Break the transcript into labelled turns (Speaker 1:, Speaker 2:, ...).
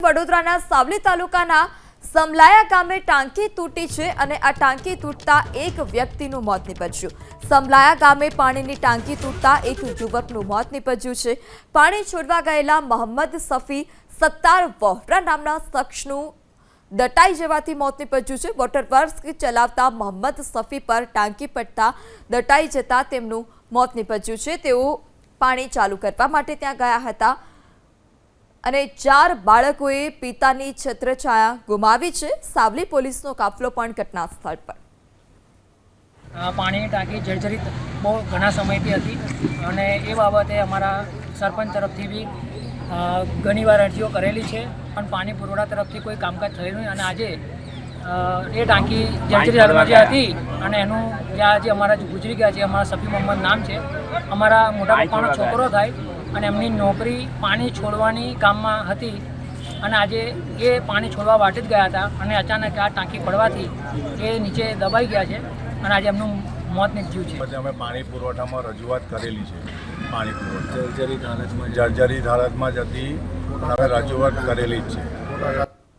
Speaker 1: વડોદરાના સાવલી તાલુકાના સમલાયા ગામે ટાંકી તૂટી છે અને આ ટાંકી તૂટતા એક વ્યક્તિનું મોત નીપજ્યું। સમલાયા ગામે પાણીની ટાંકી તૂટતા એક યુવકનું મોત નીપજ્યું છે। પાણી છોડવા ગયેલા મોહમ્મદ સફી સત્તાર વોહરા નામના શખ્સનું દટાઈ જવાથી મોત નીપજ્યું છે। વોટર વર્ક્સ ચલાવતા મોહમ્મદ સફી પર ટાંકી પડતા દટાઈ જતા તેમનું મોત નીપજ્યું છે। તેઓ પાણી ચાલુ કરવા માટે ત્યાં ગયા હતા અને 4 બાળકોએ પિતાની છત્રછાયા ગુમાવી છે। સાવલી પોલીસનો કાફલો પણ ઘટના સ્થળ પર।
Speaker 2: પાણીની ટાંકી જર્જરિત બહુ ઘણા સમયથી હતી અને એ બાબતે અમારા સરપંચ તરફથી બી ઘણીવાર અરજીઓ કરેલી છે પણ પાણી પુરવઠા તરફથી કોઈ કામકાજ થયું નહીં અને આજે એ ટાંકી જર્જરિત હાલમાં જે હતી અને એનું જ્યાં જે અમારા ગુજરી ગયા છે, અમારા સફી મોહમ્મદ નામ છે, અમારા મોટા પપ્પાનો છોકરો થાય અને એમની નોકરી પાણી છોડવાની કામમાં હતી અને આજે એ પાણી છોડવા વાટે જ ગયા હતા અને અચાનક આ ટાંકી પડવાથી એ નીચે દબાઈ ગયા છે અને આજે એમનું મોત નીપજ્યું છે।
Speaker 3: અમે પાણી પુરવઠામાં રજૂઆત કરેલી છે। પાણી પુરવઠા જર્જરિત હાલતમાં જ હતી, અમે રજૂઆત કરેલી જ છે।